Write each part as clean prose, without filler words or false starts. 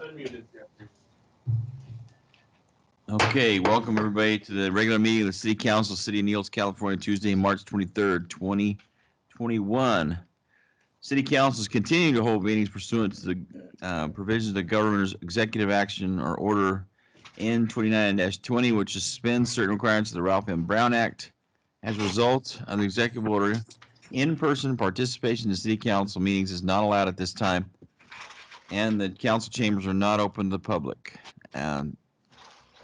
Unmuted, Jeffrey. Okay, welcome everybody to the regular meeting of the City Council, City of Niles, California, Tuesday, March 23rd, 2021. City Council is continuing to hold meetings pursuant to the provisions of the Governor's Executive Action or Order N29-20, which suspends certain requirements of the Ralph M. Brown Act. As a result of the executive order, in-person participation in the City Council meetings is not allowed at this time, and the council chambers are not open to the public. I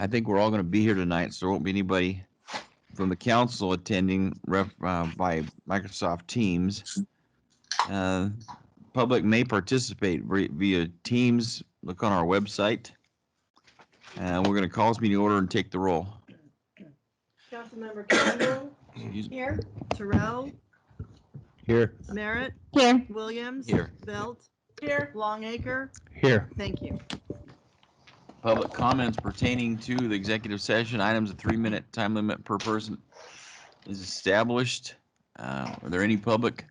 think we're all going to be here tonight, so there won't be anybody from the council attending by Microsoft Teams. Public may participate via Teams. Look on our website. We're going to call this meeting order and take the roll. Councilmember Campbell. Here. Terrell. Here. Merritt. Here. Williams. Here. Belt. Here. Longacre. Here. Thank you. Public comments pertaining to the executive session items, a 3-minute time limit per person is established. Are there any public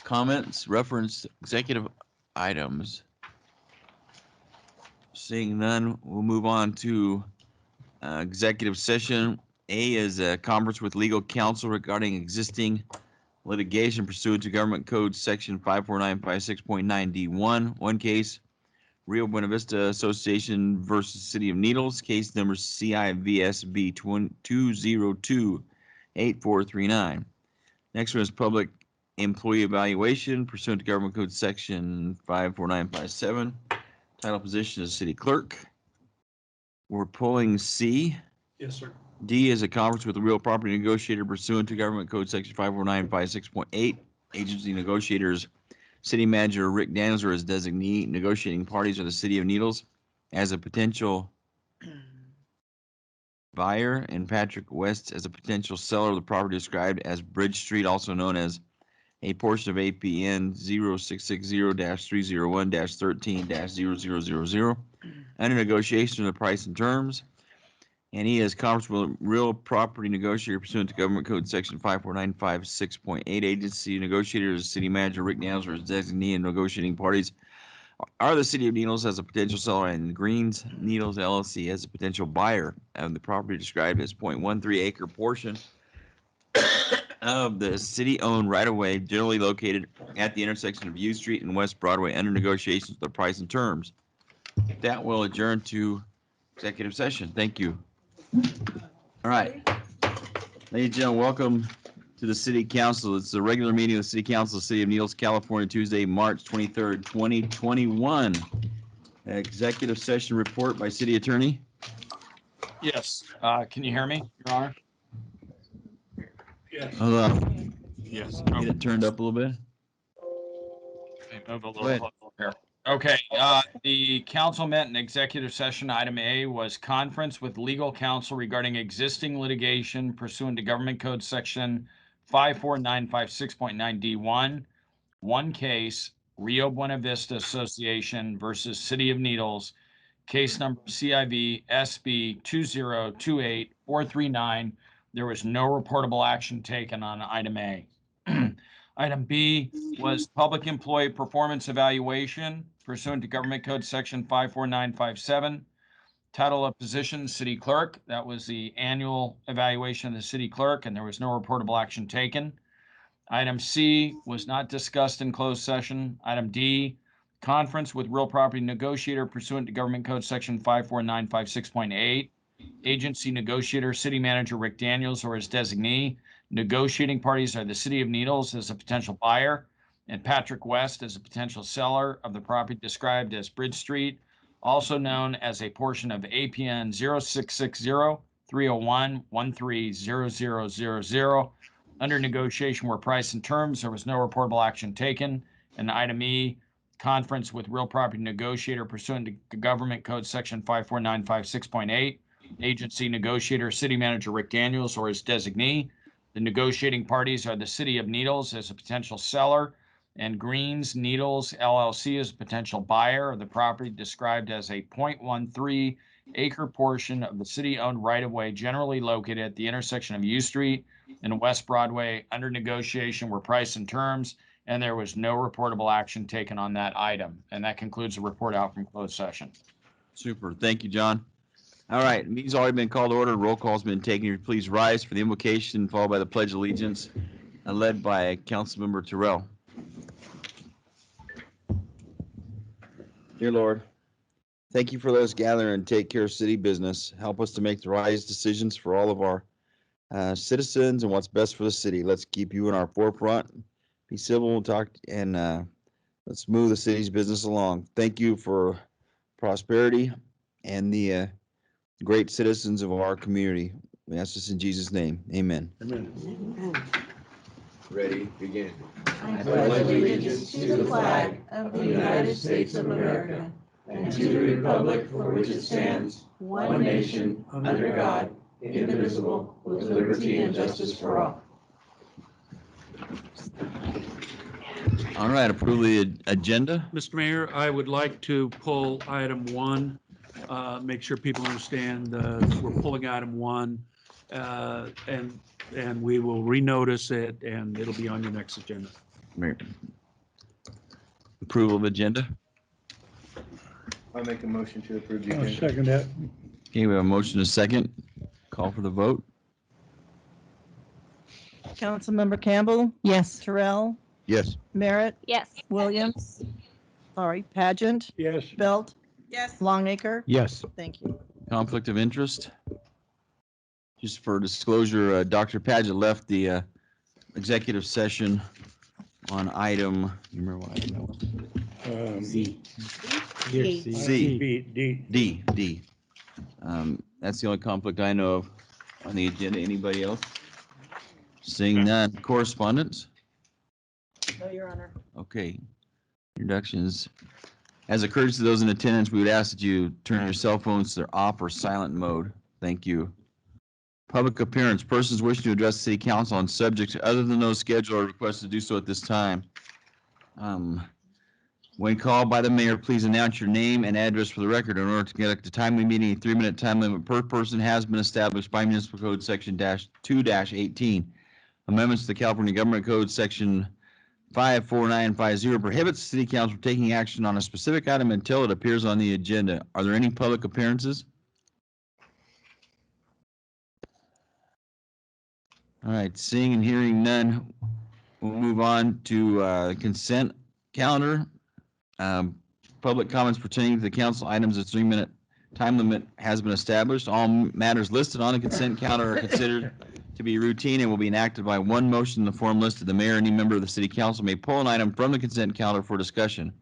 comments reference executive items? Seeing none, we'll move on to executive session. A is a conference with legal counsel regarding existing litigation pursuant to Government Code Section 54956.9D1. One case, Rio Buena Vista Association versus City of Needles, case number CIVSB 2028439. Next one is public employee evaluation pursuant to Government Code Section 54957. Title position is city clerk. We're pulling C. Yes, sir. D is a conference with the real property negotiator pursuant to Government Code Section 54956.8. Agency negotiators, City Manager Rick Daniels or his designee. Negotiating parties are the City of Needles as a potential buyer and Patrick West as a potential seller of the property described as Bridge Street, also known as a portion of APN 0660-301-13-0000. Under negotiation of the price and terms. And he has conference with real property negotiator pursuant to Government Code Section 54956.8. Agency negotiators, City Manager Rick Daniels or his designee, and negotiating parties are the City of Needles as a potential seller and Greens Needles LLC as a potential buyer of the property described as 0.13 acre portion of the city-owned right-of-way generally located at the intersection of U Street and West Broadway under negotiations with the price and terms. That will adjourn to executive session. Thank you. All right. Ladies and gentlemen, welcome to the City Council. It's a regular meeting of the City Council of the City of Needles, California, Tuesday, March 23rd, 2021. Executive session report by City Attorney. Yes. Can you hear me, Your Honor? Yes. Hold on. Yes. Get it turned up a little bit. Move a Go ahead. little closer here. Okay. The council met in executive session. Item A was conference with legal counsel regarding existing litigation pursuant to Government Code Section 54956.9D1. One case, Rio Buena Vista Association versus City of Needles, case number CIV SB 2028439. There was no reportable action taken on item A. Item B was public employee performance evaluation pursuant to Government Code Section 54957. Title of position, city clerk. That was the annual evaluation of the city clerk, and there was no reportable action taken. Item C was not discussed in closed session. Item D, conference with real property negotiator pursuant to Government Code Section 54956.8. Agency negotiator, City Manager Rick Daniels or his designee. Negotiating parties are the City of Needles as a potential buyer and Patrick West as a potential seller of the property described as Bridge Street, also known as a portion of APN 0660-301-130000. Under negotiation were price and terms. There was no reportable action taken. And item E, conference with real property negotiator pursuant to Government Code Section 54956.8. Agency negotiator, City Manager Rick Daniels or his designee. The negotiating parties are the City of Needles as a potential seller and Greens Needles LLC as a potential buyer of the property described as a 0.13 acre portion of the city-owned right-of-way generally located at the intersection of U Street and West Broadway. Under negotiation were price and terms, and there was no reportable action taken on that item. And that concludes the report out from closed session. Super. Thank you, John. All right, meeting's already been called to order. Roll call's been taken. Please rise for the invocation, followed by the Pledge of Allegiance, led by Councilmember Terrell. Dear Lord, thank you for those gathering and take care of city business. Help us to make the wise decisions for all of our citizens and what's best for the city. Let's keep you in our forefront. Be civil, talk, and let's move the city's business along. Thank you for prosperity and the great citizens of our community. We ask this in Jesus' name. Amen. Ready, begin. I pledge allegiance to the flag of the United States of America and to the republic for which it stands, one nation, under God, indivisible, with liberty and justice for all. All right, approve the agenda. Mr. Mayor, I would like to pull item 1, make sure people understand we're pulling item 1, and we will renotice it, and it'll be on your next agenda. Approval of agenda. I'll make a motion to approve the I'll agenda. second that. Okay, we have a motion and a second. Call for the vote. Councilmember Campbell, Yes. Terrell, Yes. Merritt, Yes. Williams, Pageant, Yes. Belt. Yes. Longacre. Yes. Thank you. Conflict of interest. Just for disclosure, Dr. Paget left the executive session on item, you remember what item that was? C. C. D. D. That's the only conflict I know of on the agenda. Anybody else? Seeing none. Correspondence? No, Your Honor. Okay. Introductions. As a courtesy to those in attendance, we would ask that you turn your cell phones to their off or silent mode. Thank you. Public appearance. Persons wishing to address the city council on subjects other than those scheduled are requested to do so at this time. When called by the mayor, please announce your name and address for the record. In order to conduct a timely meeting, a 3-minute time limit per person has been established by Municipal Code Section -2-18. Amendments to the California Government Code Section 54950 prohibits the city council from taking action on a specific item until it appears on the agenda. Are there any public appearances? All right, seeing and hearing none, we'll move on to consent calendar. Public comments pertaining to the council items, a 3-minute time limit has been established. All matters listed on the consent calendar are considered to be routine and will be enacted by one motion in the form listed. The mayor or any member of the city council may pull an item from the consent calendar for discussion.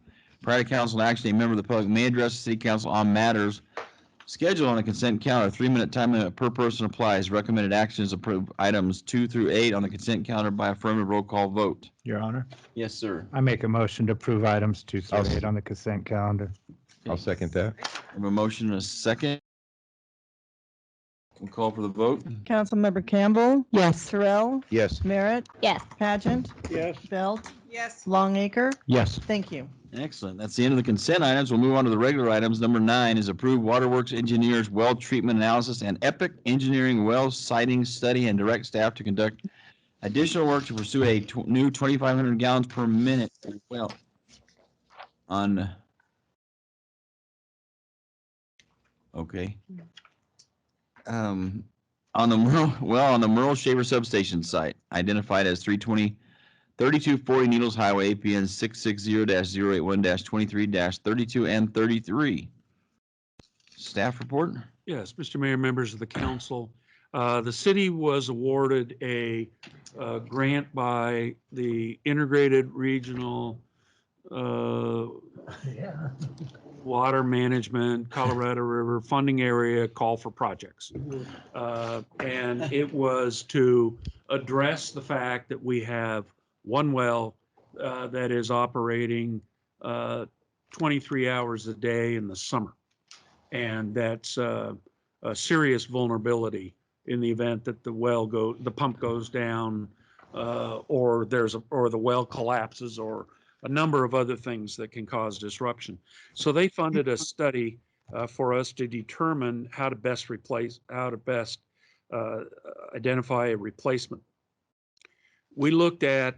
Prior to council action, a member of the public may address the city council on matters scheduled on the consent calendar. 3-minute time limit per person applies. Recommended actions approve items 2 through 8 on the consent calendar by affirmative roll call vote. Your Honor, Yes, sir. I make a motion to approve items 2 through 8 on the consent calendar. I'll second that. I have a motion and a second. We'll call for the vote. Councilmember Campbell, Yes. Terrell, Yes. Merritt, Yes. Pageant, Yes. Belt. Yes. Longacre. Yes. Thank you. Excellent. That's the end of the consent items. We'll move on to the regular items. Number 9 is approved Waterworks Engineers Well Treatment Analysis and Epic Engineering Well Siting Study and direct staff to conduct additional work to pursue a new 2,500 gallons per minute well on. Okay. On the Merle Shaver substation site, identified as 3240 Needles Highway, APN 660-081-23-32 and 33. Staff report? Yes, Mr. Mayor, members of the council, the city was awarded a grant by the Integrated Regional Water Management Colorado River Funding Area Call for Projects. And it was to address the fact that we have one well that is operating 23 hours a day in the summer. And that's a serious vulnerability in the event that the pump goes down, or the well collapses, or a number of other things that can cause disruption. So they funded a study for us to determine how to best identify a replacement. We looked at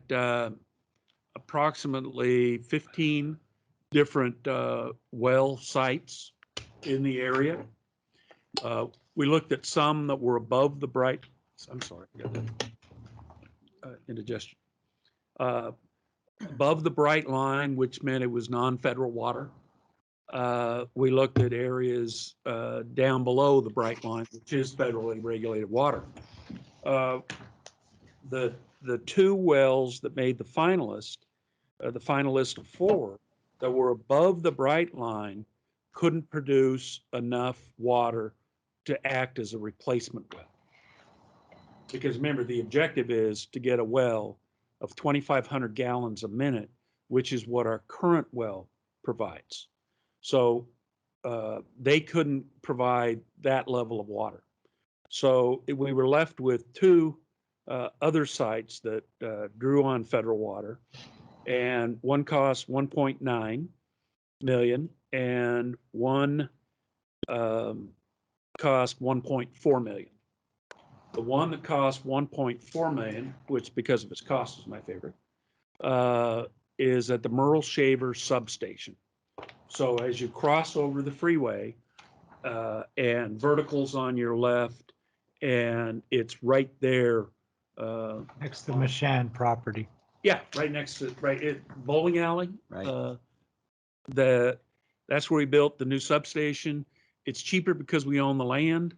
approximately 15 different well sites in the area. We looked at some that were above the bright, I'm sorry, I got indigestion. Above the bright line, which meant it was non-federal water. We looked at areas down below the bright line, which is federally regulated water. The two wells that made the finalist of 4 that were above the bright line couldn't produce enough water to act as a replacement well. Because remember, the objective is to get a well of 2,500 gallons a minute, which is what our current well provides. So they couldn't provide that level of water. So we were left with 2 other sites that drew on federal water, and one cost 1.9 million and one cost 1.4 million. The one that cost 1.4 million, which because of its cost is my favorite, is at the Merle Shaver substation. So as you cross over the freeway and verticals on your left, and it's right there. Next to Mashan property. Yeah, right next to, bowling alley. Right. That's where we built the new substation. It's cheaper because we own the land.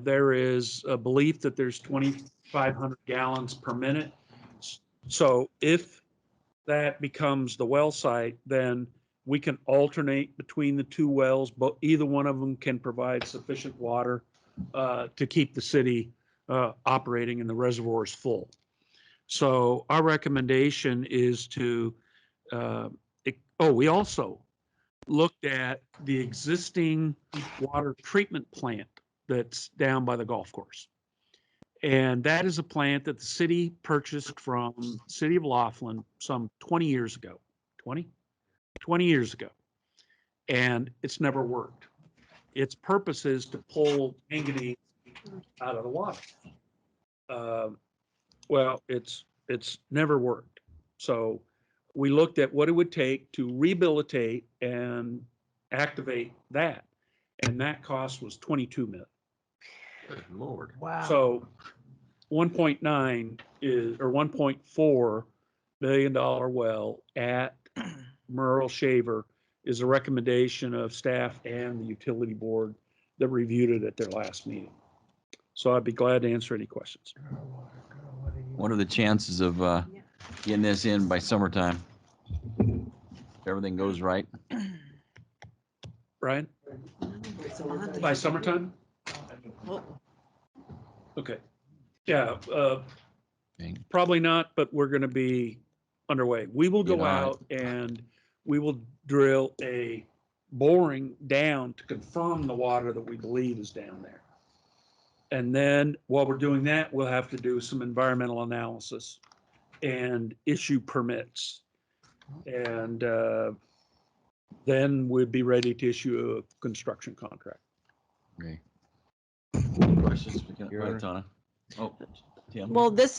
There is a belief that there's 2,500 gallons per minute. So if that becomes the well site, then we can alternate between the 2 wells, but either one of them can provide sufficient water to keep the city operating and the reservoirs full. So our recommendation is to, we also looked at the existing water treatment plant that's down by the golf course. And that is a plant that the city purchased from the city of Laughlin some 20 years ago. 20 years ago. And it's never worked. Its purpose is to pull manganese out of the water. Well, it's never worked. So we looked at what it would take to rehabilitate and activate that. And that cost was 22 million. Good Lord. Wow. So 1.9 is, or $1.4 million well at Merle Shaver is a recommendation of staff and the utility board that reviewed it at their last meeting. So I'd be glad to answer any questions. What are the chances of getting this in by summertime? If everything goes right? Brian? By summertime? Okay. Yeah, probably not, but we're going to be underway. We will go out and we will drill a boring down to confirm the water that we believe is down there. And then while we're doing that, we'll have to do some environmental analysis and issue permits. And then we'd be ready to issue a construction contract. Okay. Questions? Tana? Oh, Tim? Well, this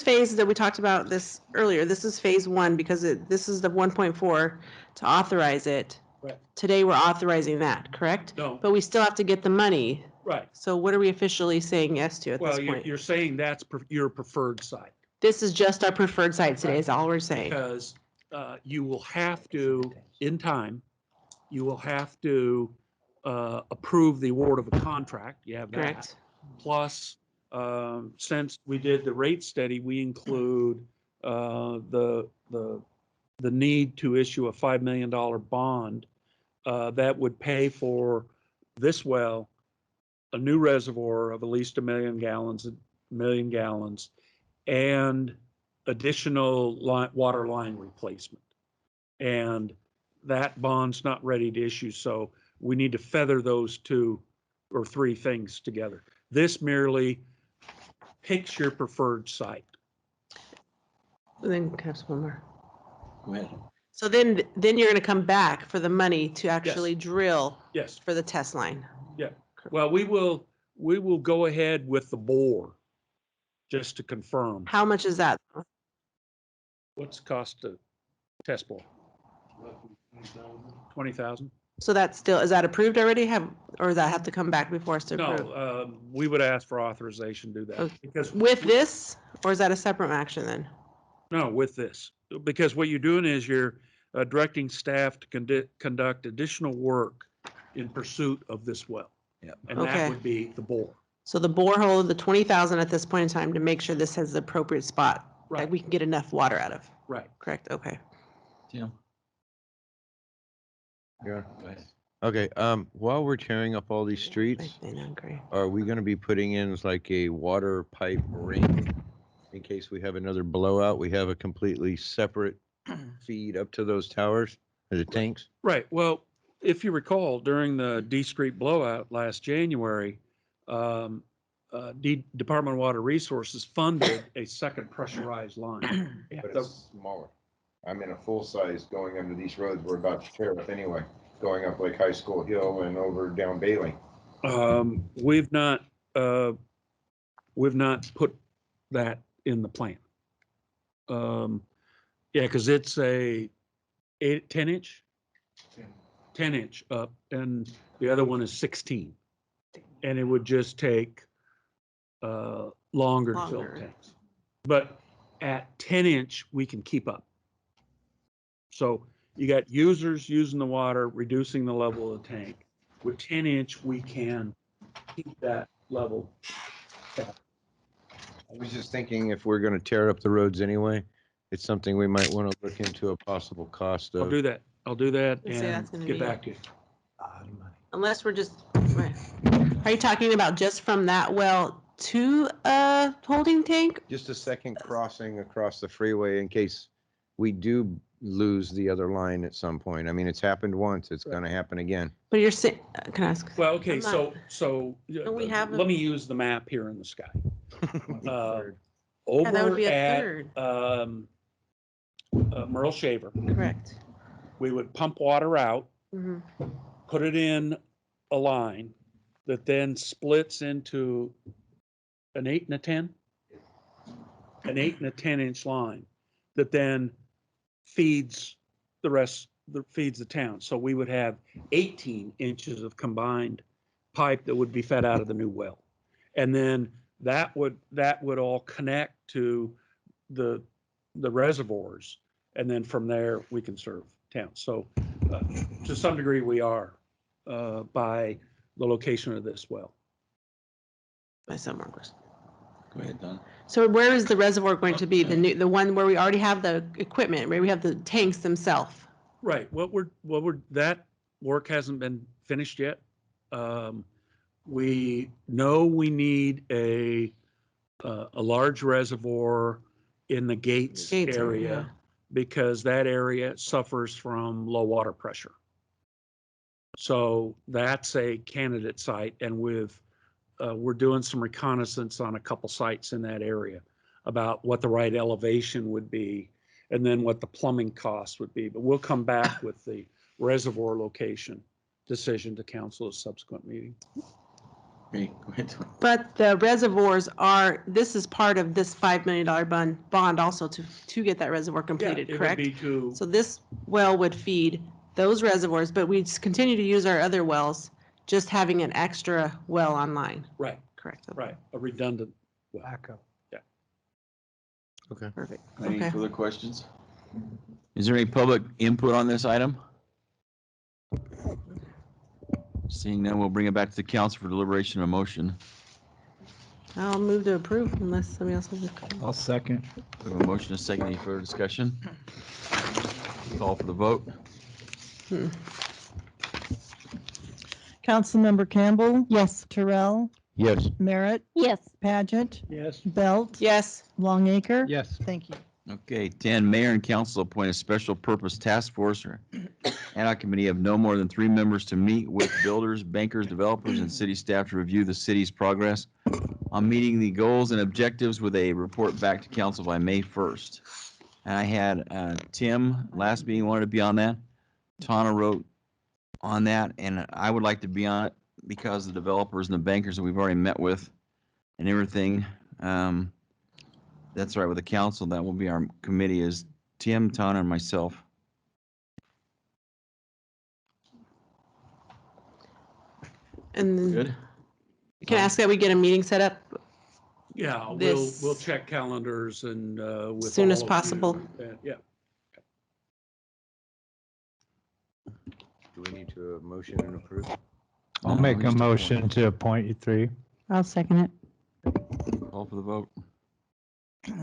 phase that we talked about this earlier, this is phase 1 because this is the 1.4 to authorize it. Right. Today, we're authorizing that, correct? No. But we still have to get the money. Right. So what are we officially saying yes to at this Well, point? you're saying that's your preferred site. This is just our preferred site today is all we're saying. Because you will have to, in time, you will have to approve the award of a contract. You have that. Correct. Plus, since we did the rate study, we include the need to issue a $5 million bond that would pay for this well, a new reservoir of at least 1 million gallons, and additional water line replacement. And that bond's not ready to issue, so we need to feather those 2 or 3 things together. This merely picks your preferred site. Then perhaps one more. Go ahead. So then you're going to come back for the money to actually drill Yes. for the test line. Yeah. Well, we will go ahead with the bore just to confirm. How much is that? What's the cost to test bore? 20,000? So that's still, is that approved already? Or does that have to come back before us to approve? No, we would ask for authorization to do that Okay. because. With this, or is that a separate action then? No, with this, because what you're doing is you're directing staff to conduct additional work in pursuit of this well. Yep. And that Okay. would be the bore. So the borehole, the 20,000 at this point in time to make sure this has the appropriate spot that Right. we can get enough water out of. Right. Correct? Okay. Tim? Yeah. Go ahead. Okay, while we're tearing up all these streets, I agree. are we gonna be putting in like a water pipe ring? In case we have another blowout, we have a completely separate feed up to those towers, the tanks? Right. Well, if you recall, during the D Street blowout last January, Department of Water Resources funded a second pressurized line. But it's smaller. I'm in a full size going under these roads we're about to tear up anyway, going up like High School Hill and over down Bailey. We've not put that in the plan. Yeah, because it's a 10 inch up and the other one is 16. And it would just take longer to fill Longer. tanks. But at 10 inch, we can keep up. So you got users using the water, reducing the level of the tank. With 10 inch, we can keep that level. I was just thinking if we're gonna tear up the roads anyway, it's something we might wanna look into a possible cost I'll of. do that. I'll do that Let's say that's and gonna get be- back to you. Unless we're just, right. Are you talking about just from that well to a holding tank? Just a second crossing across the freeway in case we do lose the other line at some point. I mean, it's happened once, it's gonna happen again. But you're saying, can I ask? Well, okay, I'm not- so Don't we have let a- me use the map here in the sky. Yeah, that would Over be a at third. Merle Shaver, Correct. we would pump water out, Mhm. put it in a line that then splits into an 8 and a 10, an 8 and a 10-inch line that then feeds the rest, feeds the town. So we would have 18 inches of combined pipe that would be fed out of the new well. And then that would all connect to the reservoirs. And then from there, we can serve town. So to some degree, we are by the location of this well. By some markers. Go ahead, Don. So where is the reservoir going to be? The one where we already have the equipment, where we have the tanks themselves? Right. That work hasn't been finished yet. We know we need a large reservoir in the Gates Gates area, area because that area suffers from low water pressure. So that's a candidate site, and we're doing some reconnaissance on a couple sites in that area about what the right elevation would be and then what the plumbing cost would be. But we'll come back with the reservoir location decision to council at a subsequent meeting. Okay, go ahead. But the reservoirs this is part of this $5 million bond also to get that reservoir completed, Yeah, correct? It would be to, So this well would feed those reservoirs, but we'd continue to use our other wells, just having an extra well online, right, correct? right, a redundant well. Backup. Okay. Perfect. Any Okay. further questions? Is there any public input on this item? Seeing none, we'll bring it back to the council for deliberation and motion. I'll move to approve unless somebody else has a comment. I'll second. We have a motion, a second, any further discussion? Call for the vote. Councilmember Campbell. Yes. Terrell, Yes. Merritt, Yes. Pageant, Yes. Belt, Yes. Longacre. Yes. Thank you. Okay, 10, mayor and council appoint a special purpose task force or ad hoc committee of no more than 3 members to meet with builders, bankers, developers, and city staff to review the city's progress on meeting the goals and objectives with a report back to council by May 1st. And I had Tim, last meeting, wanted to be on that. Tana wrote on that, and I would like to be on it because the developers and the bankers that we've already met with and everything. That's right with the council. That will be our committee is Tim, Ton, and myself. And then Good? can I ask that we get a meeting set up? Yeah, we'll This- check calendars and with Soon as all of you, possible. and, yeah. Do we need to motion and approve? I'll No, make we a just appoint. motion to appoint you three. I'll second it. Call for the vote.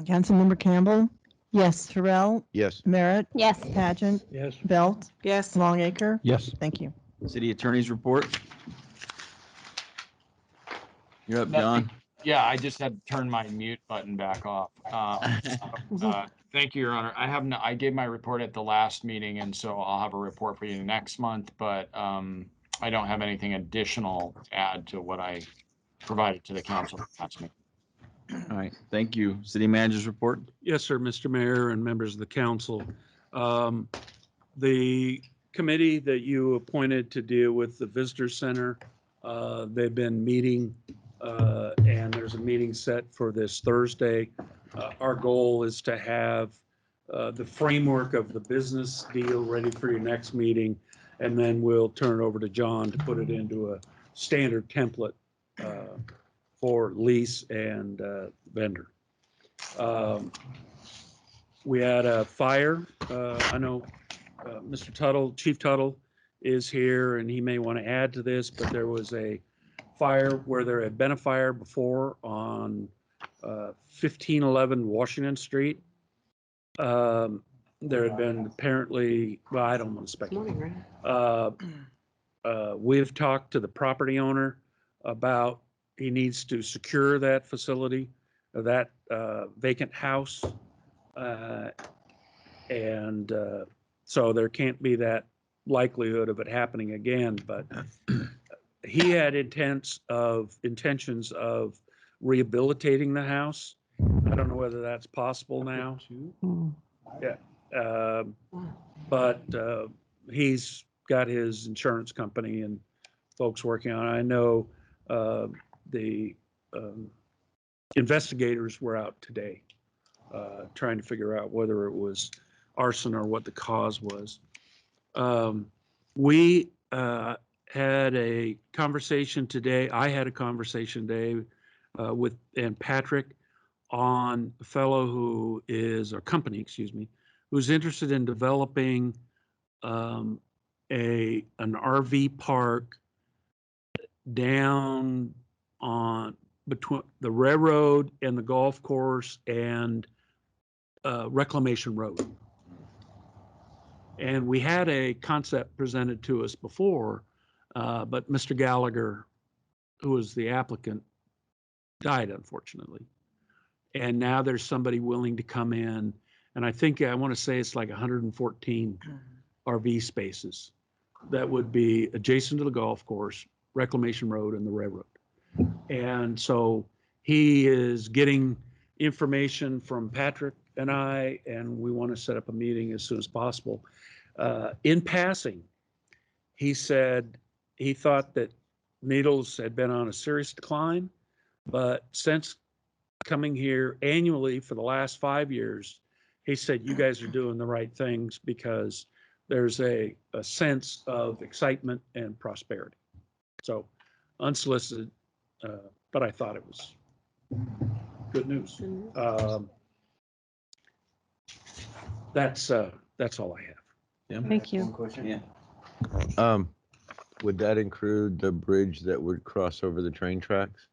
Councilmember Campbell. Yes. Terrell, Yes. Merritt, Yes. Pageant, Yes. Belt, Yes. Longacre. Yes. Thank you. City Attorney's report. You're up, No. John. Yeah, I just had to turn my mute button back off. Thank you, Your Honor. I gave my report at the last meeting, and so I'll have a report for you next month, but I don't have anything additional to add to what I provided to the council last meeting. All right, thank you. City Manager's report. Yes, sir, Mr. Mayor and members of the council. The committee that you appointed to deal with the visitor center, they've been meeting, and there's a meeting set for this Thursday. Our goal is to have the framework of the business deal ready for your next meeting, and then we'll turn it over to John to put it into a standard template for lease and vendor. We had a fire. I know Mr. Tuttle, Chief Tuttle is here, and he may want to add to this, but there was a fire where there had been a fire before on 1511 Washington Street. There had been apparently, well, I don't want to speculate. Morning, right? We've talked to the property owner about he needs to secure that facility, that vacant house. And so there can't be that likelihood of it happening again, but he had intentions of rehabilitating the house. I don't know whether that's possible now. Hmm. But he's got his insurance company and folks working on it. I know the investigators were out today trying to figure out whether it was arson or what the cause was. We had a conversation today. I had a conversation today with Patrick on a fellow who is, or company, excuse me, who's interested in developing an RV park down on between the railroad and the golf course and Reclamation Road. And we had a concept presented to us before, but Mr. Gallagher, who was the applicant, died unfortunately. And now there's somebody willing to come in, and I think I want to say it's like 114 RV spaces that would be adjacent to the golf course, Reclamation Road, and the railroad. And so he is getting information from Patrick and I, and we want to set up a meeting as soon as possible. In passing, he said he thought that Needles had been on a serious decline, but since coming here annually for the last 5 years, he said, you guys are doing the right things because there's a sense of excitement and prosperity. So unsolicited, but I thought it was good news. That's all I have. Thank you. Yeah. Would that include the bridge that would cross over the train tracks?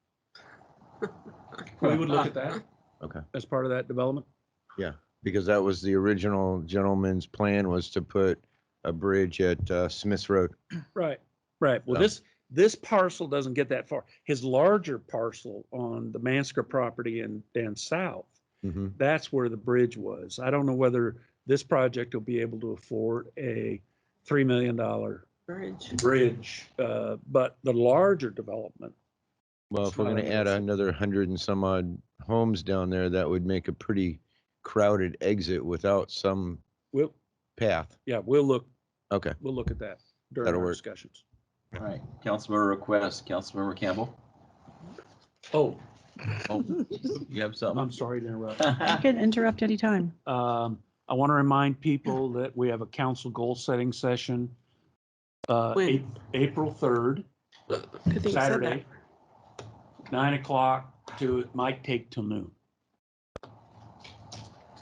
We would look at that Okay. as part of that development. Because that was the original gentleman's plan, was to put a bridge at Smith's Road. Right, right. Well, So- this parcel doesn't get that far. His larger parcel on the Mansker property and south, Mhm. that's where the bridge was. I don't know whether this project will be able to afford a $3 million bridge, but the larger development. Well, if we're Not gonna add unusual. another 100 and some odd homes down there, that would make a pretty crowded exit without some We'll, path. yeah, we'll look Okay. at that during That'll our work. discussions. All right, Councilmember request, Councilmember Campbell. Oh, Oh, you have something? I'm sorry to interrupt. You can interrupt anytime. I want to remind people that we have a council goal setting session When? April 3rd, Good thing you said that. Saturday, 9 o'clock to, it might take till noon.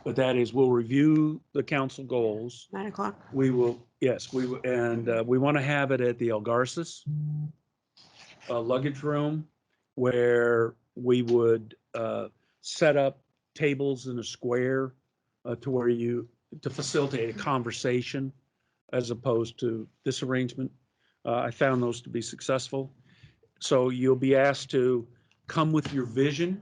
But that is, we'll review the council goals. 9 o'clock. We will, yes, we, and we want to have it at the El Garces luggage room, where we would set up tables in a square to where to facilitate a conversation as opposed to this arrangement. I found those to be successful. So you'll be asked to come with your vision,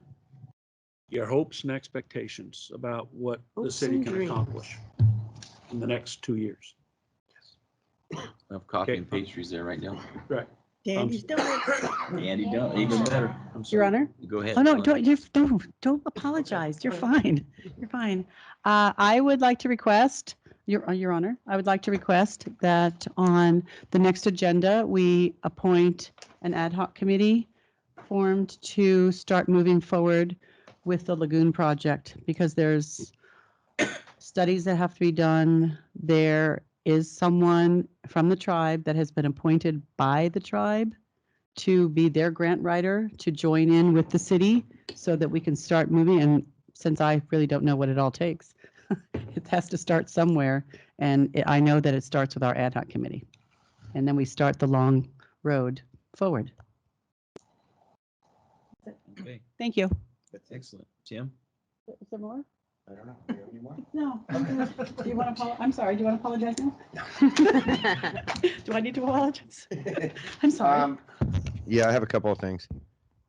your hopes and expectations about what the Hopes city and can dreams. accomplish in the next 2 years. I have coffee Okay. and pastries there right now. Right. Dandy's Donuts. Andy, don't, even better. I'm Your sorry. Honor? Go ahead. Oh, no, don't apologize. You're fine. You're fine. I would like to request, Your Honor, I would like to request that on the next agenda, we appoint an ad hoc committee formed to start moving forward with the lagoon project, because there's studies that have to be done. There is someone from the tribe that has been appointed by the tribe to be their grant writer, to join in with the city so that we can start moving. And since I really don't know what it all takes, it has to start somewhere. And I know that it starts with our ad hoc committee. And then we start the long road forward. Okay, Thank you. that's excellent. Tim? Is there more? I don't know. Do you have any more? No. Do you want to, I'm sorry, do you want to apologize now? Do I need to apologize? I'm sorry. Yeah, I have a couple of things.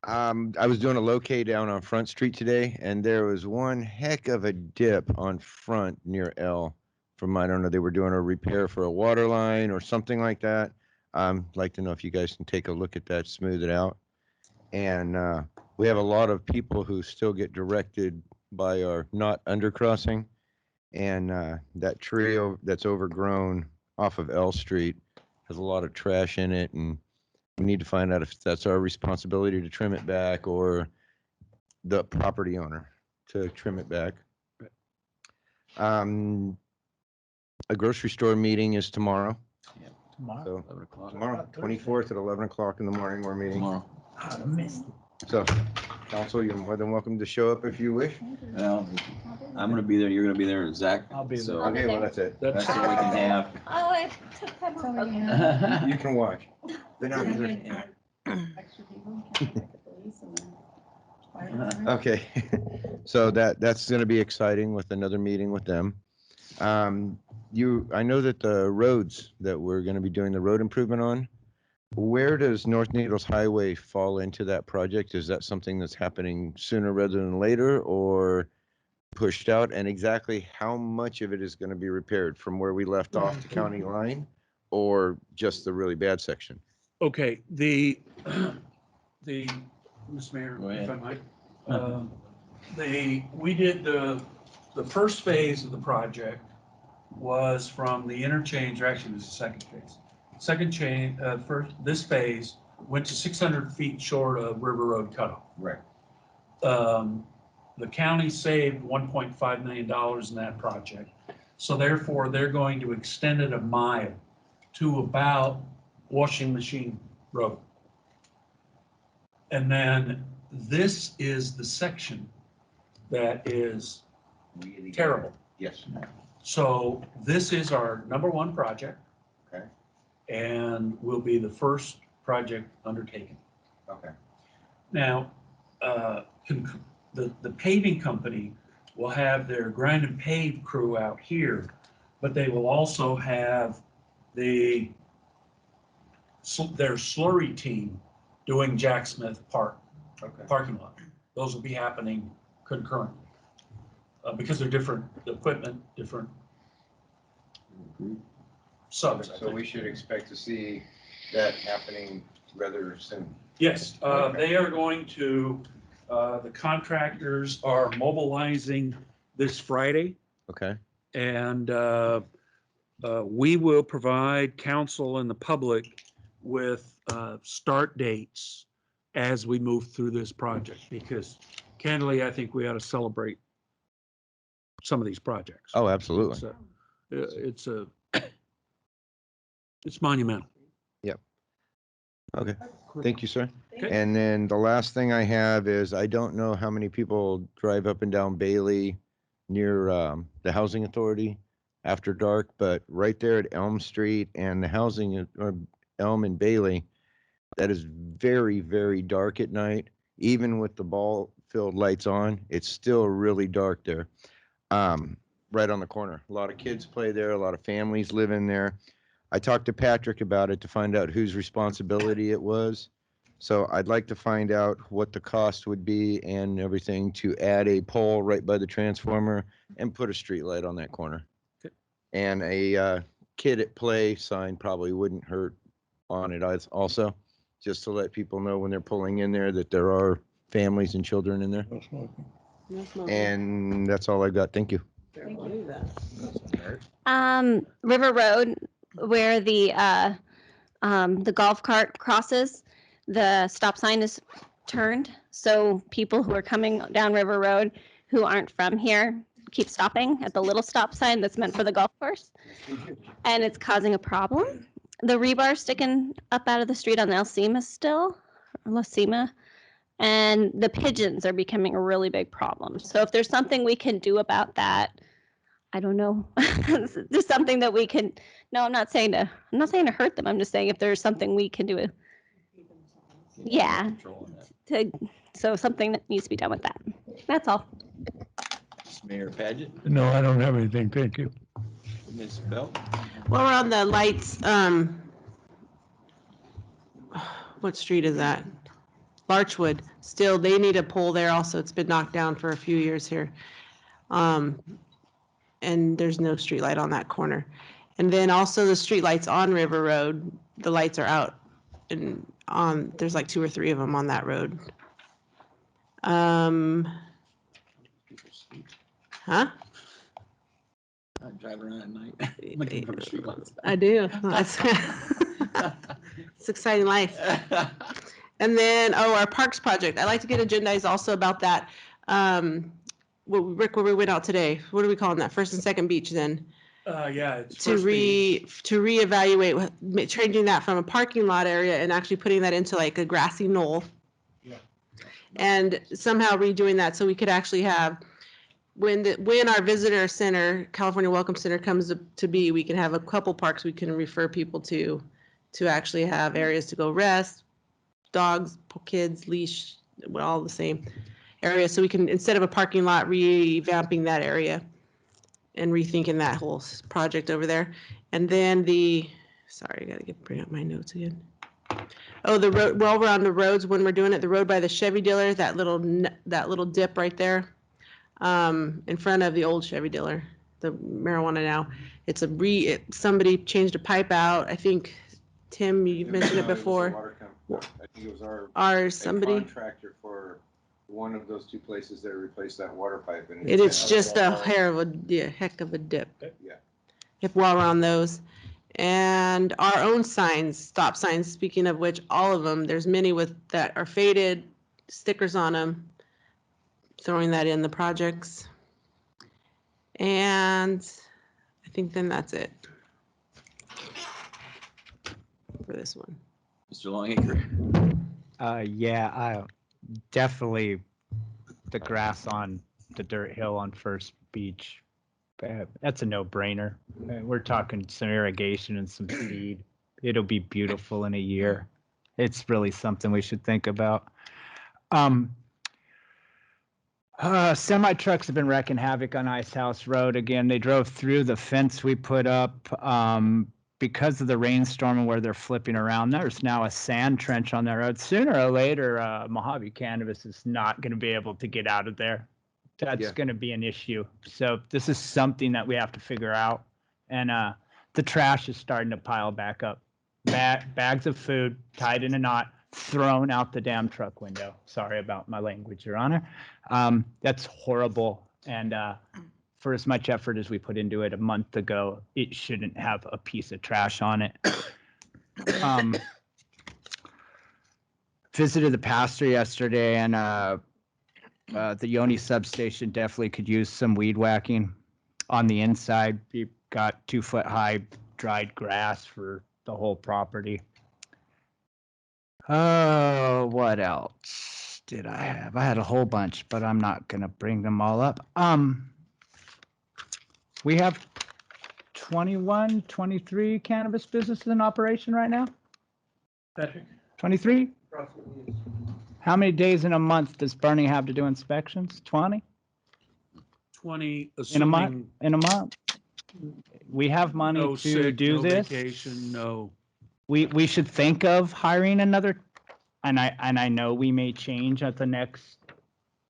I was doing a locate down on Front Street today, and there was one heck of a dip on Front near L. From, I don't know, they were doing a repair for a water line or something like that. Like to know if you guys can take a look at that, smooth it out. And we have a lot of people who still get directed by our not undercrossing, and that tree that's overgrown off of L Street has a lot of trash in it, and we need to find out if that's our responsibility to trim it back or the property owner to trim it back. A grocery store meeting is tomorrow. Tomorrow. So 11 o'clock. tomorrow, 24th at 11 o'clock in the morning, we're meeting. Tomorrow. So council, you're more than welcome to show up if you wish. Well, I'm gonna be there, you're gonna be there, and Zach. I'll be there. So Okay, well, that's it. That's that's all we can have. Oh, I took that off. You can watch. They're not Okay, so that's going to be exciting with another meeting with them. I know that the roads that we're going to be doing the road improvement on, where does North Needles Highway fall into that project? Is that something that's happening sooner rather than later, or pushed out? And exactly how much of it is going to be repaired from where we left off to county line, or just the really bad section? Okay, the, Mr. Mayor, Go ahead. if I might. We did the first phase of the project was from the interchange, or actually it was the second phase. Second chain, this phase went to 600 feet short of River Road cutoff. Right. The county saved $1.5 million in that project. So therefore, they're going to extend it a mile to about Washing Machine Road. And then this is the section that is terrible. Yes. So this is our #1 project. Okay. And will be the first project undertaken. Okay. Now, the paving company will have their grind and pave crew out here, but they will also have their slurry team doing Jack Smith Park parking lot. Those will be happening concurrently because they're different equipment, different subs. I So think. we should expect to see that happening rather soon. Yes, they are going to, the contractors are mobilizing this Friday, Okay. and we will provide council and the public with start dates as we move through this project, because candidly, I think we ought to celebrate some of these projects. Oh, absolutely. It's monumental. Okay, thank you, sir. Okay. And then the last thing I have is, I don't know how many people drive up and down Bailey near the Housing Authority after dark, but right there at Elm Street and the housing, or Elm and Bailey, that is very, very dark at night. Even with the ball field lights on, it's still really dark there. Right on the corner. A lot of kids play there, a lot of families live in there. I talked to Patrick about it to find out whose responsibility it was. So I'd like to find out what the cost would be and everything to add a pole right by the transformer and put a street light on that corner. Okay. And a kid at play sign probably wouldn't hurt on it also, just to let people know when they're pulling in there that there are families and children in there. And that's all I got. Thank you. River Road, where the golf cart crosses, the stop sign is turned. So people who are coming down River Road who aren't from here keep stopping at the little stop sign that's meant for the golf course. And it's causing a problem. The rebar sticking up out of the street on the Alcima still, or Lacima, and the pigeons are becoming a really big problem. So if there's something we can do about that, I don't know. There's something that we can. No, I'm not saying to hurt them. I'm just saying if there's something we can do. Yeah. So something that needs to be done with that. That's all. Mayor Paget, No, I don't have anything, thank you. Ms. Bell. Well, we're on the lights, what street is that? Larchwood. Still, they need a pole there also. It's been knocked down for a few years here. And there's no street light on that corner. And then also the street lights on River Road, the lights are out. And there's like 2 or 3 of them on that road. Huh? I drive around at night looking for streetlights. I do. That's it's exciting life. And then, our parks project. I'd like to get agendized also about that. Rick, where we went out today, what are we calling that? First and second beach then? Yeah, it's To reevaluate, changing that from a parking lot area and actually putting that into like a grassy knoll. Yeah. And somehow redoing that so we could actually have, when our visitor center, California Welcome Center comes to be, we can have a couple parks we can refer people to actually have areas to go rest, dogs, kids, leash, all the same area. So we can, instead of a parking lot, revamping that area and rethinking that whole project over there. And then sorry, I gotta bring up my notes again. Oh, the road, while we're on the roads, when we're doing it, the road by the Chevy dealer, that little dip right there, in front of the old Chevy dealer, the Marijuana Now. It's somebody changed a pipe out. I think, Tim, you mentioned it before. I think it was Somebody. contractor for one of those 2 places that replaced that water pipe. And It's just a heck of a dip. Yeah. While we're on those. And our own signs, stop signs, speaking of which, all of them, there's many that are faded, stickers on them. Throwing that in the projects. And I think then that's it for this one. Mr. Longacre. Yeah, I definitely the grass on the dirt hill on First Beach. That's a no-brainer. We're talking some irrigation and some seed. It'll be beautiful in a year. It's really something we should think about. Semi trucks have been wreaking havoc on Ice House Road. Again, they drove through the fence we put up because of the rainstorm and where they're flipping around. There's now a sand trench on that road. Sooner or later, Mojave Cannabis is not going to be able to get out of there. That's going to be an issue. So this is something that we have to figure out. And the trash is starting to pile back up. Bags of food tied in a knot, thrown out the damn truck window. Sorry about my language, Your Honor. That's horrible. And for as much effort as we put into it a month ago, it shouldn't have a piece of trash on it. Visited the pastor yesterday, and The Yoni substation definitely could use some weed whacking on the inside. We've got 2-foot high dried grass for the whole property. Oh, what else did I have? I had a whole bunch, but I'm not gonna bring them all up. We have 21, 23 cannabis businesses in operation right now? 23? How many days in a month does Bernie have to do inspections? 20? 20, In a month? assuming In a month? We have money no to sick, do no this. vacation, no. We should think of hiring another, and I know we may change at the next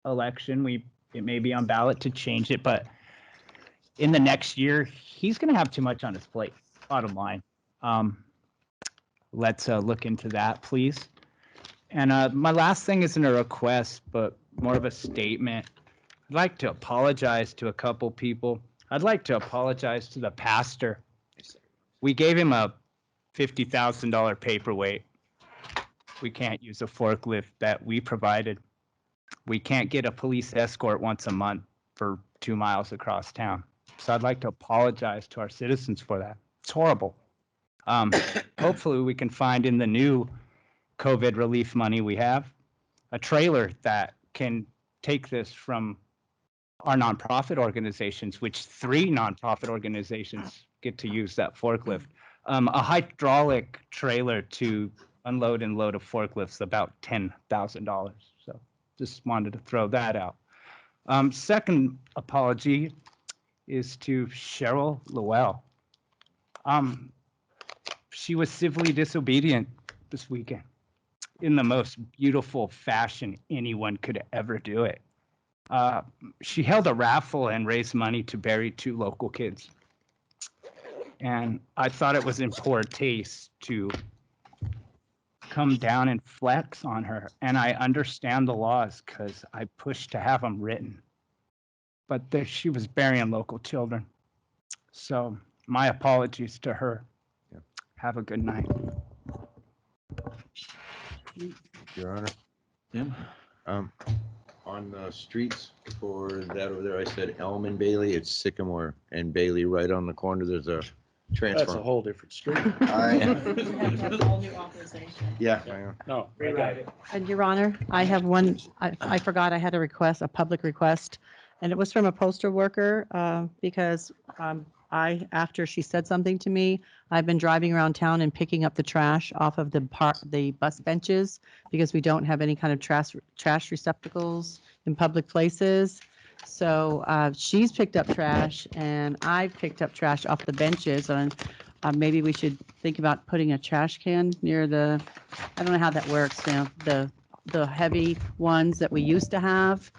election. It may be on ballot to change it, but in the next year, he's gonna have too much on his plate, bottom line. Let's look into that, please. And my last thing isn't a request, but more of a statement. I'd like to apologize to a couple people. I'd like to apologize to the pastor. We gave him a $50,000 paperweight. We can't use a forklift that we provided. We can't get a police escort once a month for 2 miles across town. So I'd like to apologize to our citizens for that. It's horrible. Hopefully we can find in the new COVID relief money we have a trailer that can take this from our nonprofit organizations, which 3 nonprofit organizations get to use that forklift. A hydraulic trailer to unload and load a forklift's about $10,000. So just wanted to throw that out. Second apology is to Cheryl Lowell. She was civilly disobedient this weekend in the most beautiful fashion anyone could ever do it. She held a raffle and raised money to bury 2 local kids. And I thought it was in poor taste to come down and flex on her. And I understand the laws because I pushed to have them written. But she was burying local children. So my apologies to her. Yeah. Have a good night. Your Honor. Tim? On the streets for that over there, I said Elm and Bailey. It's Sycamore and Bailey right on the corner. There's a That's a transformer. whole different street. Yeah, I know. No, I got it. And Your Honor, I have one, I forgot I had a request, a public request, and it was from a postal worker because after she said something to me, I've been driving around town and picking up the trash off of the bus benches because we don't have any kind of trash receptacles in public places. So she's picked up trash and I've picked up trash off the benches, and maybe we should think about putting a trash can near I don't know how that works now, the heavy ones that we used to have.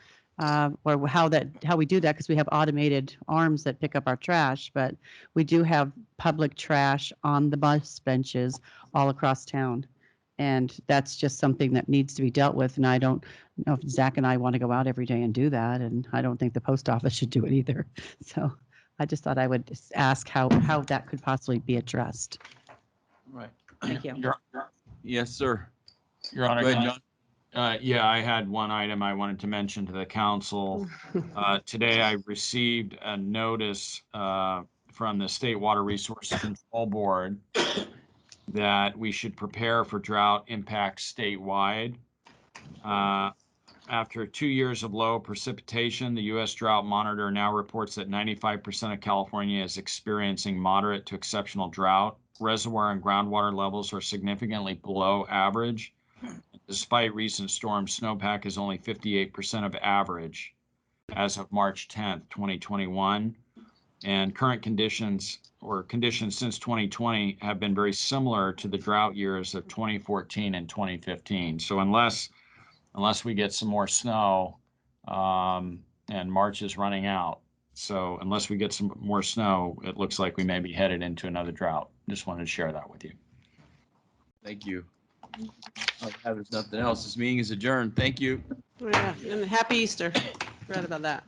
Or how we do that, because we have automated arms that pick up our trash, but we do have public trash on the bus benches all across town. And that's just something that needs to be dealt with. And I don't know if Zach and I want to go out every day and do that. And I don't think the post office should do it either. So I just thought I would just ask how that could possibly be addressed. Right. Thank you. Yes, sir. Your Honor, Go ahead, can John. yeah, I had one item I wanted to mention to the council. Today I received a notice from the State Water Resources Control Board that we should prepare for drought impacts statewide. After 2 years of low precipitation, the U.S. Drought Monitor now reports that 95% of California is experiencing moderate to exceptional drought. Reservoir and groundwater levels are significantly below average. Despite recent storms, snowpack is only 58% of average as of March 10th, 2021. And current conditions since 2020 have been very similar to the drought years of 2014 and 2015. So unless we get some more snow, and March is running out. So unless we get some more snow, it looks like we may be headed into another drought. Just wanted to share that with you. Thank you. There's nothing else. This meeting is adjourned. Thank you. Yeah, and happy Easter. Forgot about that.